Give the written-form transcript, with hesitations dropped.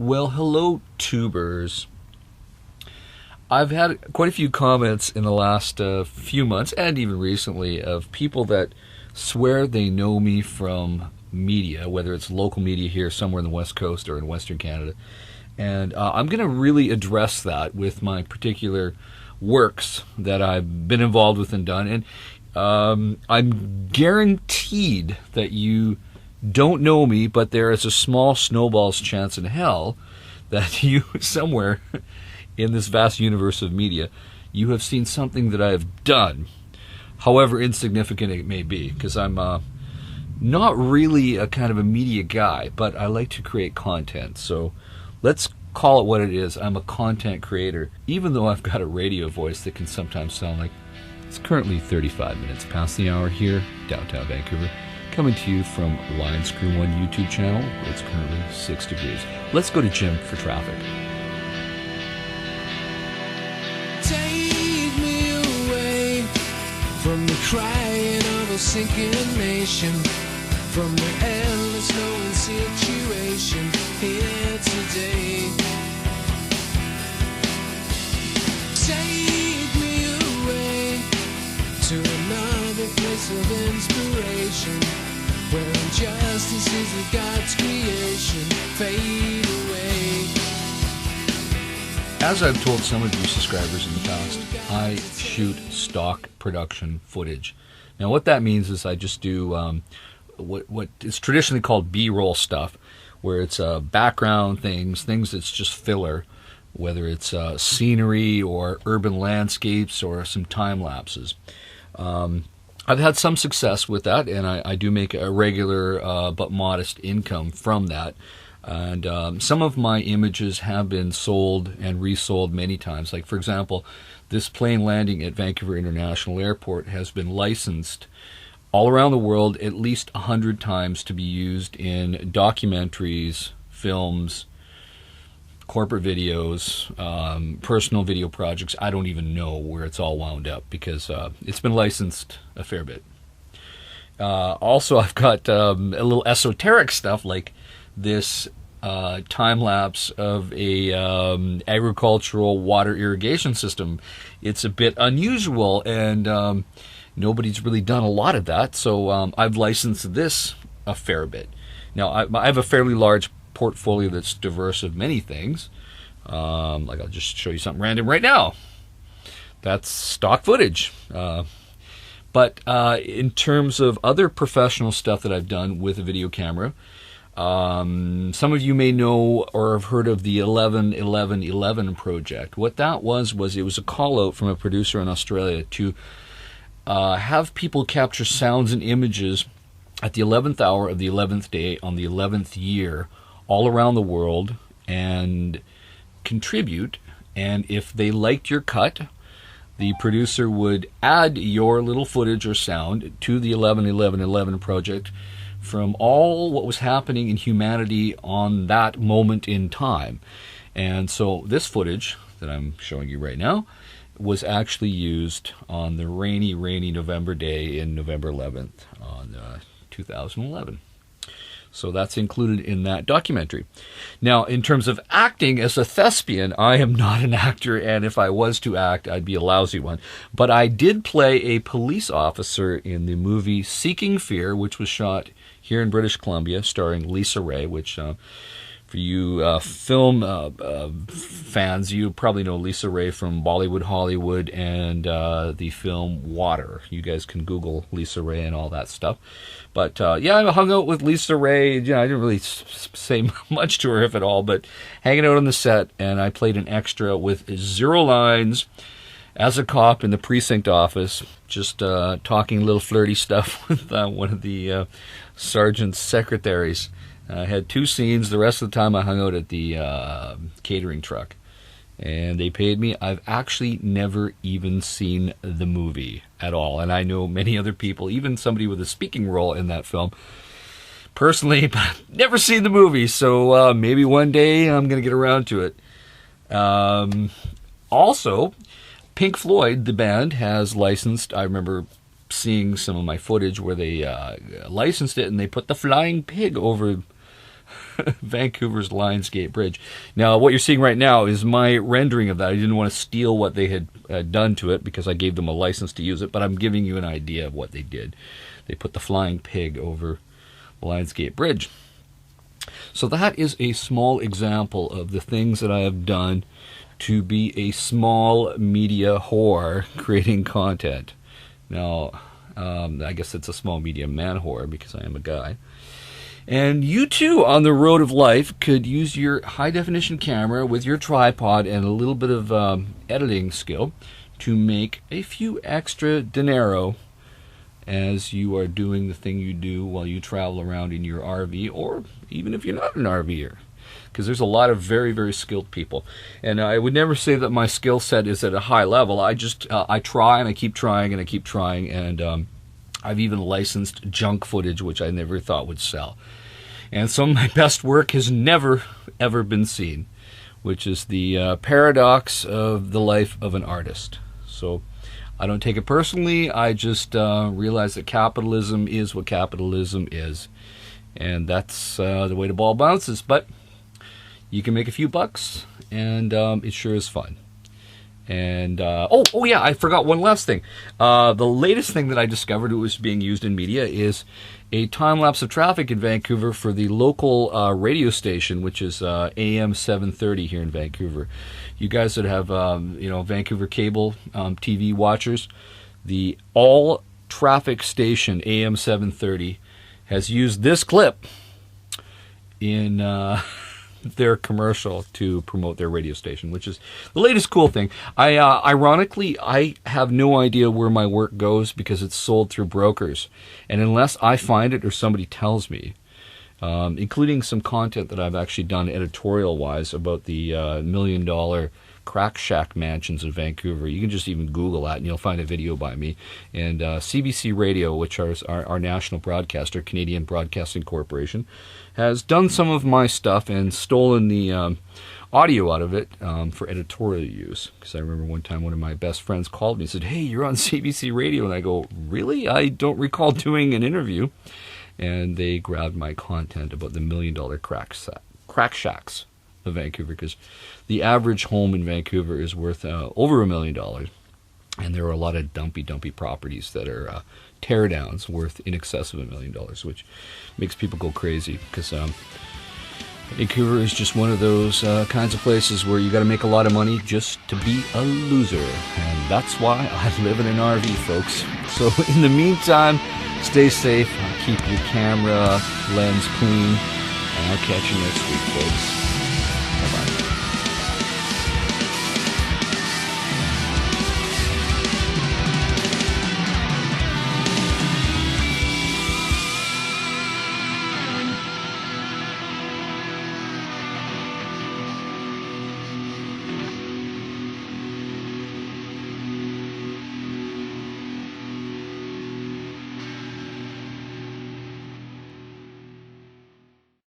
Well, hello, tubers. I've had quite a few comments in the last few months, and even recently, of people that swear they know me from media, whether it's local media here somewhere in the West Coast or in Western Canada. And I'm going to really address that with my particular works that I've been involved with and done. And I'm guaranteed that you don't know me, but there is a small snowball's chance in hell that you, somewhere in this vast universe of media, you have seen something that I have done, however insignificant it may be, because I'm not really a kind of a media guy, but I like to create content. So let's call it what it is. I'm a content creator, even though I've got a radio voice that can sometimes sound like it's currently 35 minutes past the hour here, downtown Vancouver, coming to you from Widescreen 1 YouTube channel, where it's currently 6 degrees. Let's go to Jim for traffic. Take me away from the crying of a sinking nation, from the endless knowing situation here today. Take me away to another place of inspiration, where injustice is a God's creation. Fade away. As I've told some of you subscribers in the past, I shoot stock production footage. Now what that means is I just do what is traditionally called B-roll stuff, where it's background things that's just filler, whether it's scenery or urban landscapes or some time lapses. I've had some success with that, and I do make a regular but modest income from that. And some of my images have been sold and resold many times. Like, for example, this plane landing at Vancouver International Airport has been licensed all around the world at least 100 times to be used in documentaries, films, corporate videos, personal video projects. I don't even know where it's all wound up, because it's been licensed a fair bit. Also, I've got a little esoteric stuff, like this time lapse of a agricultural water irrigation system. It's a bit unusual, and nobody's really done a lot of that, so I've licensed this a fair bit. Now, I have a fairly large portfolio that's diverse of many things. Like, I'll just show you something random right now. That's stock footage. But in terms of other professional stuff that I've done with a video camera, some of you may know or have heard of the 11-11-11 project. What that was it was a call out from a producer in Australia to have people capture sounds and images at the 11th hour of the 11th day on the 11th year all around the world and contribute. And if they liked your cut, the producer would add your little footage or sound to the 11-11-11 project from all what was happening in humanity on that moment in time. And so this footage that I'm showing you right now was actually used on the rainy November day in November 11th on 2011. So that's included in that documentary. Now, in terms of acting as a thespian, I am not an actor, and if I was to act, I'd be a lousy one. But I did play a police officer in the movie Seeking Fear, which was shot here in British Columbia, starring Lisa Ray, which for you film fans, you probably know Lisa Ray from Bollywood Hollywood and the film Water. You guys can Google Lisa Ray and all that stuff. But yeah, I hung out with Lisa Ray. You know, I didn't really say much to her, if at all, but hanging out on the set, and I played an extra with 0 lines as a cop in the precinct office, just talking a little flirty stuff with one of the sergeant's secretaries. I had 2 scenes. The rest of the time I hung out at the catering truck, and they paid me. I've actually never even seen the movie at all, and I know many other people, even somebody with a speaking role in that film, personally, but never seen the movie, so maybe one day I'm going to get around to it. Also, Pink Floyd, the band, has licensed, I remember seeing some of my footage where they licensed it, and they put the flying pig over Vancouver's Lionsgate Bridge. Now, what you're seeing right now is my rendering of that. I didn't want to steal what they had done to it because I gave them a license to use it, but I'm giving you an idea of what they did. They put the flying pig over the Lionsgate Bridge. So that is a small example of the things that I have done to be a small media whore creating content. Now, I guess it's a small media man whore because I am a guy. And you too, on the road of life, could use your high-definition camera with your tripod and a little bit of editing skill to make a few extra dinero as you are doing the thing you do while you travel around in your RV, or even if you're not an RVer. Because there's a lot of very, very skilled people. And I would never say that my skill set is at a high level. I just, I try and I keep trying and I keep trying. And I've even licensed junk footage, which I never thought would sell. And some of my best work has never, ever been seen, which is the paradox of the life of an artist. So I don't take it personally. I just realize that capitalism is what capitalism is. And that's the way the ball bounces. But you can make a few bucks, and it sure is fun. And, oh yeah, I forgot one last thing. The latest thing that I discovered was being used in media is a time-lapse of traffic in Vancouver for the local radio station, which is AM 730 here in Vancouver. You guys that have, Vancouver cable TV watchers, the all-traffic station, AM 730, has used this clip in their commercial to promote their radio station, which is the latest cool thing. Ironically, I have no idea where my work goes because it's sold through brokers. And unless I find it or somebody tells me, including some content that I've actually done editorial-wise about the $1 million crack shack mansions in Vancouver. You can just even Google that and you'll find a video by me. And CBC Radio, which is our national broadcaster, Canadian Broadcasting Corporation, has done some of my stuff and stolen the audio out of it for editorial use. Because I remember one time one of my best friends called me and said, "Hey, you're on CBC Radio." And I go, "Really? I don't recall doing an interview." And they grabbed my content about the $1 million crack shacks of Vancouver, because the average home in Vancouver is worth over $1 million. And there are a lot of dumpy properties that are teardowns worth in excess of $1 million, which makes people go crazy, because Vancouver is just one of those kinds of places where you got to make a lot of money just to be a loser. And that's why I live in an RV, folks. So in the meantime, stay safe, keep your camera lens clean, and I'll catch you next week, folks.